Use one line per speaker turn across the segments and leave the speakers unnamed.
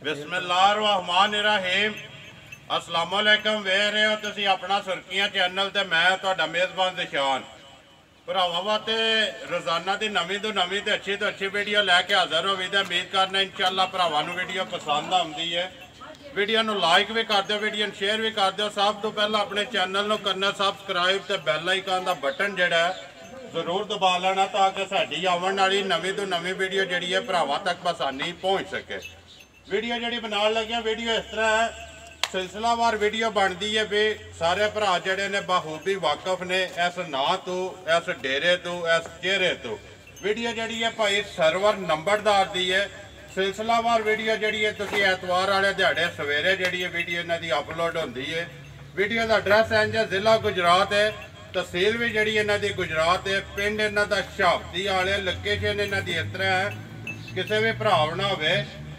बिस्मिल्लाहिर्रहमानिर्रहीम अस्सलाम वालेकुम। वेख रहे हो तुसी अपना सुर्खियां चैनल ते मैं तुहाडा मेज़बान दिशान भरावां वास्ते रोज़ाना की नवीं तो नवीं ते अच्छी वीडियो लैके हाज़र हो भी उम्मीद करना इंशाअल्लाह भरावां नूं वीडियो पसंद आउंदी है। वीडियो नूं लाइक भी कर दो, वीडियो शेयर भी कर दो। सब तो पहला अपने चैनल नूं करना सबसक्राइब ते बैल आइकन का बटन जिहड़ा है जरूर दबा लेना ताकि साडी आवन वाली नवीं तो नवीं वीडियो जिहड़ी है भरावां तक आसानी पहुँच सके। वीडियो जी बनाने लगे वीडियो इस तरह है, सिलसिलावार वीडियो बनती है भी सारे भरा जड़े ने बखूबी वाकफ ने इस नां तो, इस डेरे तो, इस चेहरे तो। वीडियो जी है भाई सर्वर नंबरदार दी है। सिलसिलावार वीडियो जी है तुम एतवार वाले दिहाड़े सवेरे जी वीडियो इन्हों की अपलोड होती है। वीडियो का एड्रैस इंज है, जिला गुजरात है, तहसील भी जी इन्हों की गुजरात है, पिंड इन्हों का शहाबती वाले। लोकेशन इन्हों की इस तरह है, किसी भी भरा ना हो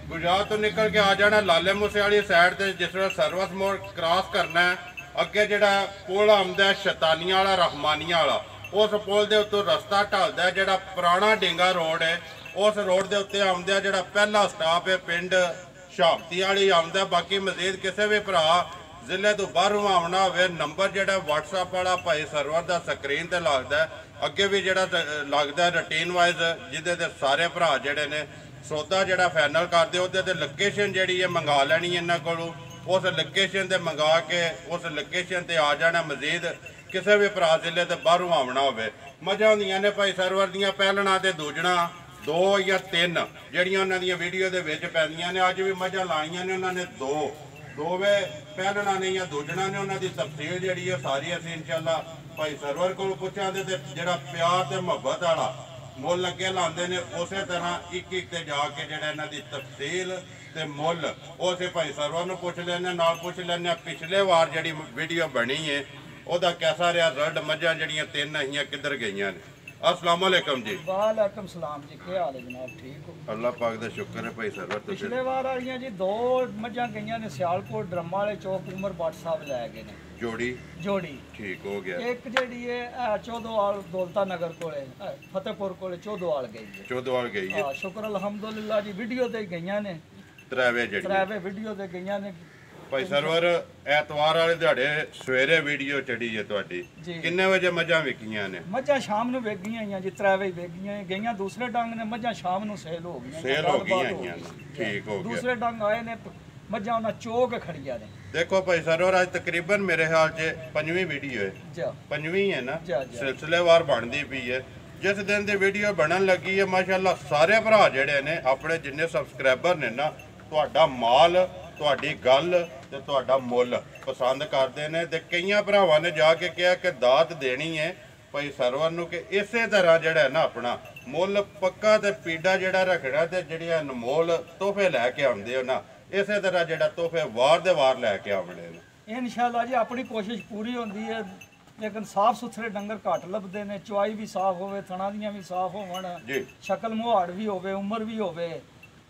गुजरात तो निकल के आ जाना लाले मूसे वाली साइड से जिस वे सर्विस मोड़ क्रॉस करना है। अगे जो पुल आंदा शैतानिया वाला रहमानिया वाला, उस पुल के उत्तों रस्ता ढलता है। जो पुराना डिंगा रोड है उस रोड के उत्ते आंदा जो पहला स्टाप है पिंड शहाबती वाली आंदा। बाकी मजीद किसी भी भरा जिले तो बाहरों आना हो नंबर जो व्हाट्सएप वाला भाई सर्वर का स्क्रीन पर लगता है। अगे भी जो लगता है रूटीन वाइज जिदे सारे भरा जड़े ने सौदा जड़ा फाइनल करते उहदे लोकेशन जी है मंगा लैनी इन्हों को। उस लोकेशन से मंगा के उस लोकेशन से आ जाना। मजीद किसी भी भरा जिले तो बाहरों आना हो मजा होंदियां ने भाई सर्वर दियां पहलना तो दूजना 2 या 3 जड़ियां उन्होंने वीडियो के पैंदियां ने। अज भी मजा लाइया ने उन्होंने 2 वे पहलना ने या दूजना ने। उन्होंने तफसील जी है सारी असीं इंशाअल्लाह भाई सर्वर को पुछांगे तो जो प्यार तो मुहब्बत वाला मुल अगे लाते हैं उस तरह एक ते जाके जरा इन्हों की तफसील ते मुल उस भाई सर्वर में पुछ लें। नाल पुछ लें पिछले वार जी वीडियो बनी है वह कैसा रहा रिजल्ट। मझां जड़ियाँ 3 अहियां किधर गई ने। अस्सलाम वालेकुम जी।
वालेकुम सलाम जी, क्या हाल है जनाब? ठीक हो?
अल्लाह पाक दा शुक्र है भाई सर्वर।
पिछले बार वालियां जी 2 मझां गई ने सियालकोट ड्रमा वाले चौक उमर भट्ट साहब लै गए ने जोड़ी
ठीक हो गया।
एक जी है चौधवाल दौलता नगर को फतेहपुर को चौधवाल गई है। शुक्र अलहमदुलिल्लाह जी वीडियो ते गई ने त्रैवे वीडियो ते गई ने
भाई सर्वर। एतवार वाले दिहाड़े सवेरे वीडियो चढ़ी है तुहाडी किन्ने बजे मझां विकियां ने?
मझां शाम नूं वेच गईयां जी, त्रैवे वेच गईयां। दूसरे डंग ने मझां शाम नूं सेल हो गईयां।
ठीक हो गया।
दूसरे डंग आए ने मझां उन्हां चौक खड़ियां ने।
देखो भाई सर्वर अज तकरीबन मेरे ख्याल से 5वीं वीडियो है, 5वीं है ना, सिलसिलेवार बनती पई है। जिस दिन की वीडियो बनन लगी है माशाअल्लाह सारे भरा जड़े ने अपने जिन्ने सबसक्राइबर ने ना तुहाडा माल तुहाडी गल ते तुहाडा मुल पसंद करते हैं। तो कई भरावां ने जाके कहा कि दात देनी है भाई सर्वर नूं कि इस तरह जड़ा है ना अपना मुल पक्का ते पीड़ा जड़ा रखना ते जिहड़े अनमोल तोहफे लैके आउंदे हो ना इस तरह जड़ा तोहफे वार दे वार लैके आउणे ने।
इंशाअल्लाह जी अपनी कोशिश पूरी होंदी है, लेकिन साफ सुथरे डंगर घट लभदे ने। चुआई भी साफ होवे, थणा दियां भी साफ होवन, शक्ल मुहाड़ भी होवे, उम्र भी होवे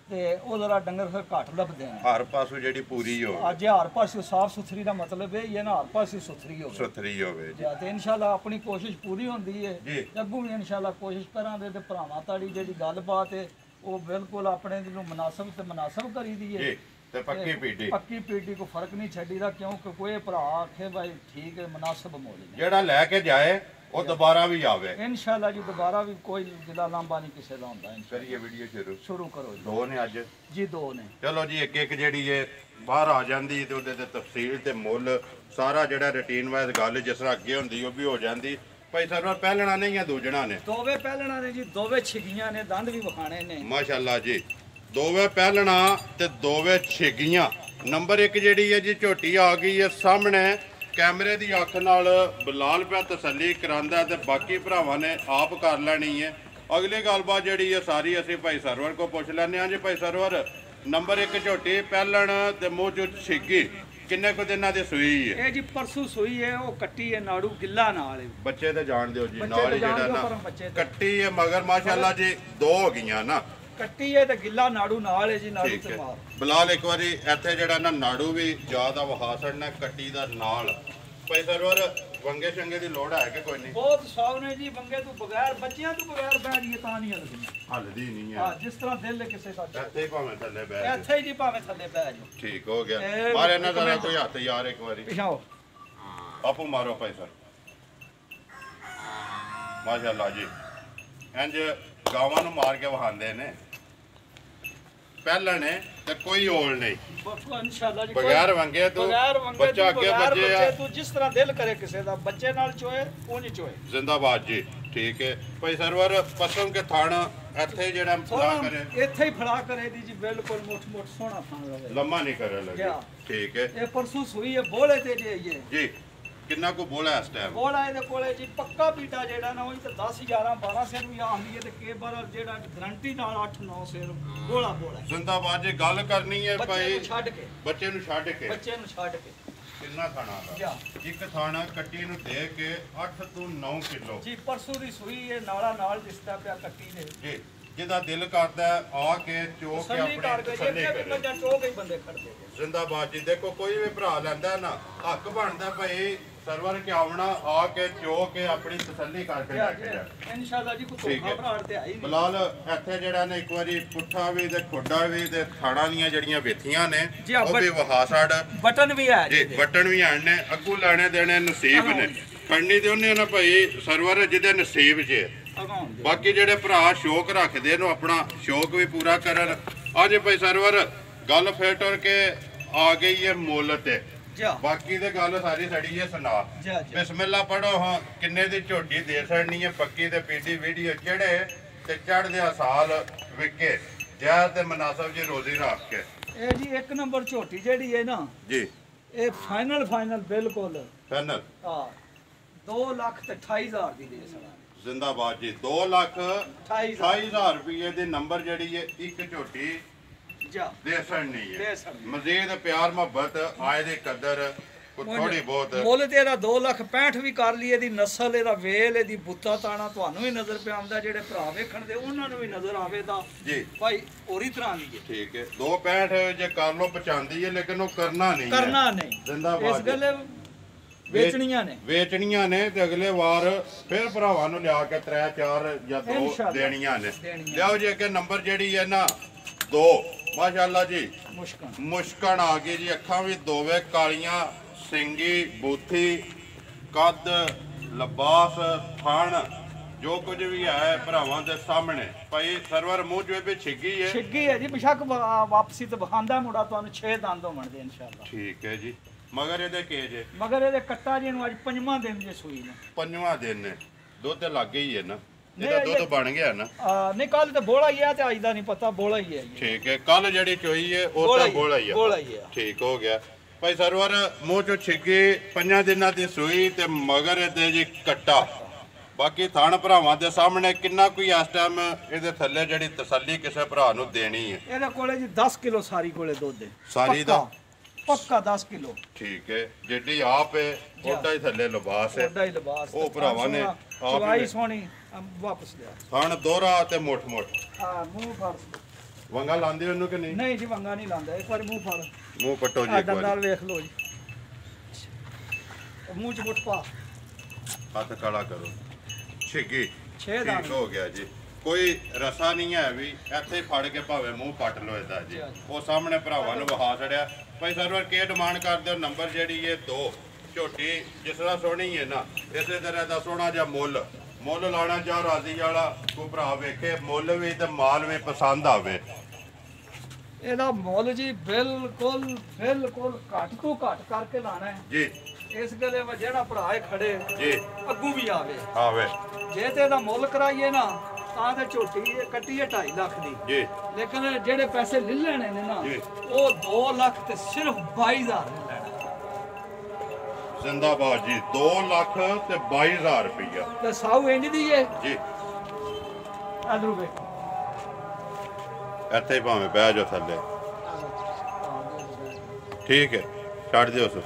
ते ओ जरा डंगर फिर घट लभदे ने।
हर पासों जेडी पूरी हो
अज हर पासों साफ सुथरी दा मतलब है ये ना हर पासों सुथरी होवे जी। ते इंशाअल्लाह अपनी कोशिश पूरी होंदी है। अग्गों भी इंशाअल्लाह कोशिश करांगे ते भरावां ताड़ी जेडी गलबात है वो बिल्कुल अपने मुनासब ते मुनासब करी दी है। पक्की पीटी को फर्क नहीं छड़ी दा, क्योंकि कोई भरा आखे भाई ठीक है मुनासब मोल
जेड़ा लेके जाए वो दोबारा भी आवे
इंशाअल्लाह जी। दोबारा भी कोई जिला लांबा नहीं किसी दा हुंदा।
करिए वीडियो शुरू करो।
2
ने अज
जी 2 ने।
चलो जी एक एक जेड़ी है बाहर आ जाती तो उहदे तफसील ते मुल सारा जेड़ा रूटीन वाइज गल जिस तरह अगे हुंदी वो भी हो जाती। भाई सर्वर पहलना ने या दूजना ने?
2 वे पहलना ने जी, 2 वे छिगियां ने, दंद भी विखाने ने
माशाअल्लाह जी। 2 वे पहलना ते 2 वे छिगियां। नंबर 1 जेड़ी है जी झोटी आ गई है सामने कैमरे की अख नाल बिलाल पे तसली करांदा ते बाकी भरावां ने आप कर लेनी है। अगली गलबात जी है सारी असीं भाई सर्वर को पुछ लैने जी। भाई सर्वर नंबर 1 झोटी पहलन ते मूँह चो छिगी किन्ने को दिनां दी सूई है?
ये जी परसों सूई है, वो कट्टी है नाड़ू गिल्ला नाल है।
बच्चे तो जान दो जी नाल जेड़ा ना कट्टी है मगर माशाअल्लाह जी 2 हो गईयां ना।
कट्टी है तो गिल्ला नाड़ू नाल है जी। नाड़ू ते मार
बिलाल एक बारी इत्थे जेड़ा ना नाड़ू भी ज्यादा वहा छड़ना कट्टी दा नाल ਭਾਈ ਸਰਵਰ ਵੰਗੇ ਸ਼ੰਗੇ ਦੀ ਲੋੜ ਹੈ ਕਿ ਕੋਈ ਨਹੀਂ?
ਬਹੁਤ ਸ਼ੌਕ ਨੇ ਜੀ, ਵੰਗੇ ਤੋਂ ਬਗੈਰ, ਬੱਚਿਆਂ ਤੋਂ ਬਗੈਰ ਬਹਿ ਜਾਈਏ ਤਾਂ ਨਹੀਂ ਹਲਦੀ।
ਹਲਦੀ ਨਹੀਂ ਹੈ।
ਹਾਂ, ਜਿਸ ਤਰ੍ਹਾਂ ਦਿਲ ਹੈ ਕਿਸੇ ਦਾ।
ਇੱਥੇ ਹੀ ਭਾਵੇਂ ਥੱਲੇ ਬਹਿ ਜਾਓ।
ਇੱਥੇ ਹੀ ਜੀ, ਭਾਵੇਂ ਥੱਲੇ ਬਹਿ ਜਾਓ।
ਠੀਕ ਹੋ ਗਿਆ। ਮਾਰੇ ਇਹਨਾਂ ਦਾ ਕੋਈ ਹੱਥ ਯਾਰ ਇੱਕ ਵਾਰੀ
ਪਿਛਾਓ
ਆਪੂ ਮਾਰੋ ਭਾਈ ਸਰ। ਮਾਸ਼ਾਅੱਲਾ ਜੀ, ਇੰਜ ਗਾਵਾਂ ਨੂੰ ਮਾਰ ਕੇ ਵਹਾਉਂਦੇ ਨੇ ਪਹਿਲਾਂ ਨੇ ਤੇ ਕੋਈ ਹੋਲ ਨਹੀਂ।
ਇਨਸ਼ਾਅੱਲਾ ਜੀ,
ਬਗੈਰ ਵੰਗੇ ਤੋਂ ਬੱਚਾ ਅੱਗੇ ਬੱਚੇ ਆ।
ਤੂੰ ਜਿਸ ਤਰ੍ਹਾਂ ਦਿਲ ਕਰੇ ਕਿਸੇ ਦਾ ਬੱਚੇ ਨਾਲ ਚੋਏ ਉਂਝ ਚੋਏ।
ਜ਼ਿੰਦਾਬਾਦ ਜੀ। ਠੀਕ ਹੈ ਭਾਈ ਸਰਵਰ ਪਸਮ ਕੇ ਥਣ ਇੱਥੇ ਜਿਹੜਾ ਫੜਾ ਕਰੇ,
ਇੱਥੇ ਹੀ ਫੜਾ ਕਰੇ ਦੀ ਜੀ, ਬਿਲਕੁਲ ਮੁੱਠ ਮੁੱਠ ਸੋਹਣਾ ਥਣ ਰਵੇ,
ਲੰਮਾ ਨਹੀਂ करे ਲੱਗੇ। ਠੀਕ ਹੈ।
ਇਹ ਪਰਸੋਂ ਸੂਈ ਹੈ ਬੋਲੇ ਤੇ ਜੇ
ਜੀ ਕਿੰਨਾ ਕੋ ਬੋਲਾ ਇਸ ਟਾਈਮ?
ਬੋਲਾ ਇਹਦੇ ਕੋਲੇ ਜੀ ਪੱਕਾ ਪੀਟਾ ਜਿਹੜਾ ਨਾ ਉਹ ਤਾਂ 10 11 12 ਸਿਰ ਵੀ ਆਉਂਦੀ ਹੈ ਤੇ ਕੇਬਰ ਜਿਹੜਾ ਗਰੰਟੀ ਨਾਲ 8 9 ਸਿਰ ਬੋਲਾ
ਜ਼ਿੰਦਾਬਾਦ ਜੀ। ਗੱਲ ਕਰਨੀ ਹੈ ਭਾਈ
ਛੱਡ ਕੇ,
ਬੱਚੇ ਨੂੰ ਛੱਡ ਕੇ,
ਬੱਚੇ ਨੂੰ ਛੱਡ ਕੇ
ਕਿੰਨਾ ਖਾਣਾ ਦਾ ਇੱਕ ਥਾਣਾ ਕੱਟੀ ਨੂੰ ਦੇ ਕੇ 8 ਤੋਂ 9 ਕਿਲੋ
ਜੀ। ਪਰਸੋਂ ਦੀ ਸੂਈ ਇਹ ਨਾਲਾ ਨਾਲ ਦਿਸਦਾ ਪਿਆ ਕੱਟੀ ਦੇ
ਜੀ। ਜਿਹਦਾ ਦਿਲ ਕਰਦਾ ਆ ਕੇ ਚੋ ਕੇ ਆਪਣੇ ਤਸੱਲੀ ਕਰੇ।
ਚੋ ਕੇ ਬੰਦੇ ਖੜਦੇ।
ਜ਼ਿੰਦਾਬਾਦ ਜੀ। ਦੇਖੋ ਕੋਈ ਵੀ ਭਰਾ ਲੈਂਦਾ ਨਾ ਹੱਕ ਬਣਦਾ ਭਾਈ ਸਰਵਰ ਕੇ ਆਉਣਾ, ਆ ਕੇ ਚੋ ਕੇ ਆਪਣੀ ਤਸੱਲੀ ਕਰਕੇ ਲੈ ਕੇ ਜਾ।
ਇਨਸ਼ਾਅੱਲਾ ਜੀ ਕੋਈ ਧੋਖਾ ਭਰਾੜ ਤੇ ਆਈ ਨਹੀਂ।
ਬਲਾਲ ਇੱਥੇ ਜਿਹੜਾ ਨੇ ਇੱਕ ਵਾਰੀ ਪੁੱਠਾ ਵੀ ਤੇ ਖੋਡਾ ਵੀ ਤੇ ਥਾਣਾ ਦੀਆਂ ਜਿਹੜੀਆਂ ਵੇਥੀਆਂ ਨੇ ਉਹ ਵੀ ਵਹਾ ਛੱਡ,
ਬਟਨ ਵੀ ਹੈ
ਜੀ। ਬਟਨ ਵੀ ਆਣ ਨੇ, ਅੱਗੂ ਲੈਣੇ ਦੇਣੇ ਨਸੀਬ ਨੇ, ਖੜਨੀ ਤੇ ਉਹਨੇ ਨਾ ਭਾਈ ਸਰਵਰ ਜਿਹਦੇ ਨਸੀਬ 'ਚ। ਬਾਕੀ ਜਿਹੜੇ ਭਰਾ ਸ਼ੌਕ ਰੱਖਦੇ ਨੇ ਆਪਣਾ ਸ਼ੌਕ ਵੀ ਪੂਰਾ ਕਰਨ। ਅੱਜ ਭਾਈ ਸਰਵਰ ਗੱਲ ਫੇਰ ਟੁਰ ਕੇ ਆ ਗਈ ਹੈ ਮੁੱਲ ਤੇ। ਬਾਕੀ ਤੇ ਗੱਲ ਸਾਰੀ ਸੜੀ ਹੈ ਸੁਣਾ। ਬਿਸਮਿਲ੍ਲਾ ਪੜੋ। ਹਾਂ ਕਿੰਨੇ ਦੀ ਝੋਟੀ ਦੇ ਛੜਨੀ ਹੈ ਪੱਕੀ ਤੇ ਪੀਡੀ ਵੀਡੀਓ ਚੜੇ ਤੇ ਚੜਦੇ ਸਾਲ ਵਿਕੇ ਜੈ ਤੇ ਮਨਾਸਬ ਜੀ ਰੋਜ਼ੀ ਰੱਖ ਕੇ।
ਇਹ ਜੀ ਇੱਕ ਨੰਬਰ ਝੋਟੀ ਜਿਹੜੀ ਹੈ ਨਾ ਜੀ, ਇਹ ਫਾਈਨਲ ਬਿਲਕੁਲ
ਫਾਈਨਲ।
ਹਾਂ 2,28,000 ਦੀ ਦੇ ਸਕਦਾ।
ਜ਼ਿੰਦਾਬਾਦ ਜੀ। 2,28,000 ਰੁਪਏ ਦੇ ਨੰਬਰ ਜਿਹੜੀ ਹੈ ਇੱਕ ਝੋਟੀ ਦੇਸਣ ਨਹੀਂ ਹੈ। ਮਜ਼ੀਦ ਪਿਆਰ ਮੁਹੱਬਤ ਆਏ ਦੇ ਕਦਰ ਥੋੜੀ ਬਹੁਤ
ਮੁੱਲ ਤੇ ਇਹਦਾ 2,65,000 ਵੀ ਕਰ ਲਈ। ਇਹਦੀ ਨਸਲ, ਇਹਦਾ ਵੇਲ, ਇਹਦੀ ਬੁੱਤਾ ਤਾਣਾ ਤੁਹਾਨੂੰ ਵੀ ਨਜ਼ਰ ਪਿਆ ਆਉਂਦਾ, ਜਿਹੜੇ ਭਰਾ ਵੇਖਣ ਦੇ ਉਹਨਾਂ ਨੂੰ ਵੀ ਨਜ਼ਰ ਆਵੇਦਾ ਜੀ ਭਾਈ ਹੋਰੀ ਤਰ੍ਹਾਂ ਦੀ ਹੈ।
ਠੀਕ ਹੈ। 2,65,000 ਜੇ ਕਰ ਲੋ ਪਚਾਂਦੀ ਹੈ ਲੇਕਿਨ ਉਹ ਕਰਨਾ ਨਹੀਂ। ਜ਼ਿੰਦਾਬਾਦ।
ਇਸ ਗੱਲ
ਵੇਚਣੀਆਂ ਨੇ ਤੇ ਅਗਲੇ ਵਾਰ ਫਿਰ ਭਰਾਵਾਂ ਨੂੰ ਲਿਆ ਕੇ 3 4 ਜਾਂ 2 ਦੇਣੀਆਂ ਨੇ। ਲਿਆਓ ਜੇ ਕਿ ਨੰਬਰ ਜਿਹੜੀ ਹੈ ਨਾ 2 ਮਾਸ਼ਾਅੱਲਾ ਜੀ। ਮੁਸ਼ਕਣ ਆ ਗਈ ਜੀ। ਅੱਖਾਂ ਵੀ ਦੋਵੇਂ ਕਾਲੀਆਂ, ਸਿੰਗੀ ਬੂਥੀ, ਕੱਦ ਲਬਾਸ ਥਣ ਜੋ ਕੁਝ ਵੀ ਹੈ ਭਰਾਵਾਂ ਦੇ ਸਾਹਮਣੇ। ਭਾਈ ਸਰਵਰ ਮੂੰਹ ਜੋ ਵੀ ਛਿੱਗੀ ਹੈ
ਜੀ। ਬਿਸ਼ੱਕ ਵਾਪਸੀ ਤੇ ਬਖਾਂਦਾ ਮੁੰਡਾ ਤੁਹਾਨੂੰ 6 ਦੰਦ ਹੋਣਗੇ ਇਨਸ਼ਾਅੱਲਾ।
ਠੀਕ ਹੈ ਜੀ। ਮਗਰ ਇਹਦੇ ਕੇਜ ਹੈ?
ਮਗਰ ਇਹਦੇ ਕੱਟਾ ਜੀ ਨੂੰ ਅੱਜ 5ਵਾਂ ਦਿਨ ਜੇ ਸੂਈ ਨੇ।
5ਵਾਂ ਦਿਨ ਨੇ। ਦੁੱਧ ਲੱਗ ਗਈ ਹੈ ਨਾ? ਇਹਦਾ ਦੁੱਧ ਬਣ ਗਿਆ ਨਾ?
ਨਹੀਂ ਕੱਲ ਤੇ ਬੋਲਾ ਹੀ ਆ ਤੇ ਅੱਜ ਦਾ ਨਹੀਂ ਪਤਾ, ਬੋਲਾ ਹੀ ਹੈ।
ਠੀਕ ਹੈ। ਕੱਲ ਜਿਹੜੀ ਚੋਈ ਹੈ ਉਹ ਤਾਂ ਬੋਲਾ ਹੀ ਹੈ। ਠੀਕ ਹੋ ਗਿਆ। ਭਾਈ ਸਰਵਰ ਮੂੰਹ ਚੋਂ ਛਿੱਗੀ 5 ਦਿਨਾਂ ਦੀ ਸੂਈ ਤੇ ਮਗਰ ਇਹਦੇ ਜੀ ਕੱਟਾ। ਬਾਕੀ ਥਣ ਭਰਾਵਾਂ ਦੇ ਸਾਹਮਣੇ ਕਿੰਨਾ ਕੋਈ ਇਸ ਟਾਈਮ ਇਹਦੇ ਥੱਲੇ ਜਿਹੜੀ ਤਸੱਲੀ ਕਿਸੇ ਭਰਾ ਨੂੰ ਦੇਣੀ ਹੈ।
ਇਹਦੇ ਕੋਲੇ ਜੀ 10 ਕਿਲੋ ਸਾਰੀ ਕੋਲੇ ਦੁੱਧ ਹੈ।
ਸਾਰੀ ਦਾ
ਪੱਕਾ 10 ਕਿਲੋ।
ਠੀਕ ਹੈ। ਜਿੱਡੀ ਆਪ ਹੈ ਉਹਦਾ ਹੀ ਥੱਲੇ ਲਿਬਾਸ ਹੈ। ਉਹ ਭਰਾਵਾਂ ਨੇ
ਚਵਾਈ ਸੋਹਣੀ ਵਾਪਸ ਲਿਆ।
ਥਣ ਦੋਹਰਾ ਤੇ ਮੋਟ
ਹਾਂ ਮੂੰਹ ਫੜ।
ਵੰਗਾ ਲਾਉਂਦੇ ਉਹਨੂੰ ਕਿ ਨਹੀਂ?
ਨਹੀਂ ਜੀ ਵੰਗਾ ਨਹੀਂ ਲਾਉਂਦਾ। ਇੱਕ ਵਾਰੀ ਮੂੰਹ ਫੜ,
ਮੂੰਹ ਪੱਟੋ ਜੀ ਇੱਕ ਵਾਰੀ।
ਨਾਲ ਵੇਖ ਲਓ ਜੀ, ਮੂੰਹ ਚ ਮੁੱਠ ਪਾ,
ਹੱਥ ਕਾਲਾ ਕਰੋ। ਛਿੱਗੀ
6 ਦਾ
ਹੋ ਗਿਆ ਜੀ। ਕੋਈ ਰਸਾ ਨਹੀਂ ਹੈ ਵੀ ਇੱਥੇ ਫੜ ਕੇ ਭਾਵੇਂ ਮੂੰਹ ਪੱਟ ਲੋ ਇਹਦਾ ਜੀ। ਉਹ ਸਾਹਮਣੇ ਭਰਾਵਾਂ ਨੂੰ ਵਹਾ ਛੜਿਆ। ਭਾਈ ਸਰਵਰ ਕੀ ਡਿਮਾਂਡ ਕਰਦੇ ਹੋ? ਨੰਬਰ ਜਿਹੜੀ ਇਹ 2 ਝੋਟੀ ਜਿਸ ਤਰ੍ਹਾਂ ਸੋਹਣੀ ਹੈ ਨਾ ਇਸੇ ਤਰ੍ਹਾਂ ਦਾ ਸੋਹਣਾ ਜਿਹਾ ਮੁੱਲ ਲਾਣਾ ਚਾਹ ਰਾਜ਼ੀ ਵਾਲਾ ਕੋਈ ਭਰਾ ਵੇਖੇ ਮੁੱਲ ਵੀ ਤੇ ਮਾਲ ਵੀ ਪਸੰਦ ਆਵੇ।
ਇਹਦਾ ਮੁੱਲ ਜੀ ਬਿਲਕੁਲ ਘੱਟ ਤੋਂ ਘੱਟ ਕਰਕੇ ਲਾਣਾ ਹੈ ਜੀ। ਇਸ ਗੱਲੇ ਵਿੱਚ ਜਿਹੜਾ ਭਰਾ ਖੜੇ ਜੀ ਅੱਗੂ ਵੀ ਆਵੇ ਜੇ ਤੇ ਇਹਦਾ ਮੁੱਲ ਕਰਾਈਏ ਨਾ ਤਾਂ ਤੇ ਝੋਟੀ ਕੱਟੀ ਹੈ 2.5 ਲੱਖ ਦੀ ਜੀ। ਲੇਕਿਨ ਜਿਹੜੇ ਪੈਸੇ ਲੈ ਲੈਣੇ ਨੇ ਨਾ ਉਹ 2 ਲੱਖ ਤੇ ਸਿਰਫ 22,000 ਲੈਣਾ।
ਜ਼ਿੰਦਾਬਾਦ ਜੀ। 2 ਲੱਖ ਤੇ 22,000 ਰੁਪਈਆ
ਤੇ ਸਾਊ ਇੰਜ ਦੀ ਹੈ
ਜੀ।
ਆਲੂ ਵੇਖ
ਇੱਥੇ ਭਾਵੇਂ ਬਹਿ ਜਾਓ ਥੱਲੇ। ਠੀਕ ਹੈ ਛੱਡ ਦਿਓ ਸੋ।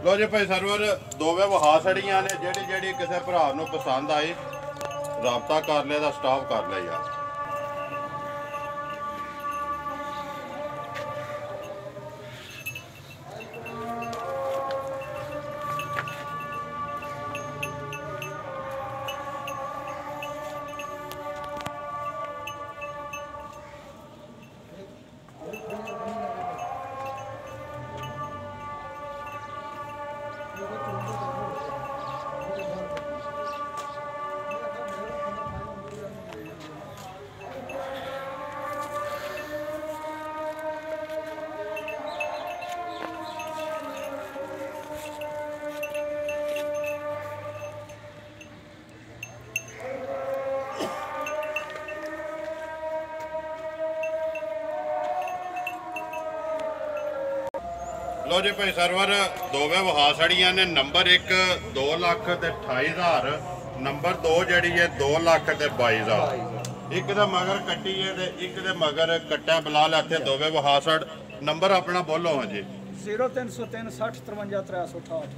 ਲੋ ਜੀ ਭਾਈ ਸਰਵਰ ਦੋਵੇਂ ਵਹਾ ਛੜੀਆਂ ਨੇ। ਜਿਹੜੀ ਕਿਸੇ ਭਰਾ ਨੂੰ ਪਸੰਦ ਆਈ ਰਾਬਤਾ ਕਰ ਲਿਆ ਦਾ ਸਟਾਫ ਕਰ ਲਿਆ ਯਾਰ। ਲੋ ਜੀ ਭਾਈ ਸਰਵਰ ਦੋਵੇਂ ਵਹਾ ਛੜੀਆਂ ਨੇ। ਨੰਬਰ 1 2,28,000, ਨੰਬਰ 2 ਜਿਹੜੀ ਹੈ 2,22,000। ਇੱਕ ਦਾ ਮਗਰ ਕੱਟੀ ਹੈ ਤੇ ਇੱਕ ਦੇ ਮਗਰ ਕੱਟਾ ਬਲਾਲ ਇੱਥੇ ਦੋਵੇਂ ਵਹਾ ਛੜ। ਨੰਬਰ ਆਪਣਾ ਬੋਲੋ ਹਾਂ ਜੀ।
0303 60 53 368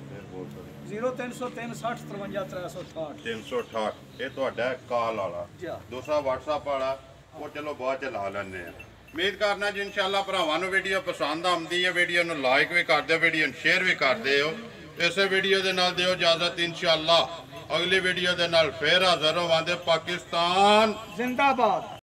0303 60 53 368
368। ਇਹ ਤੁਹਾਡਾ ਕਾਲ ਵਾਲਾ। ਦੂਸਰਾ WhatsApp ਵਾਲਾ ਉਹ ਚਲੋ ਬਾਅਦ ਚ ਲਾ ਲੈਣੇ ਆ। ਉਮੀਦ ਕਰਨਾ ਜੀ ਇਨਸ਼ਾਅੱਲਾ ਭਰਾਵਾਂ ਨੂੰ ਵੀਡੀਓ ਪਸੰਦ ਆਉਂਦੀ ਹੈ। ਵੀਡੀਓ ਨੂੰ ਲਾਈਕ ਵੀ ਕਰ ਦਿਓ, ਵੀਡੀਓ ਨੂੰ ਸ਼ੇਅਰ ਵੀ ਕਰ ਦਿਓ। ਇਸੇ ਵੀਡੀਓ ਦੇ ਨਾਲ ਦਿਓ ਇਜਾਜ਼ਤ। ਇਨਸ਼ਾਅੱਲਾ ਅਗਲੀ ਵੀਡੀਓ ਦੇ ਨਾਲ ਫੇਰ ਹਾਜ਼ਰ ਹੋਵਾਂਗੇ। ਪਾਕਿਸਤਾਨ
ਜ਼ਿੰਦਾਬਾਦ।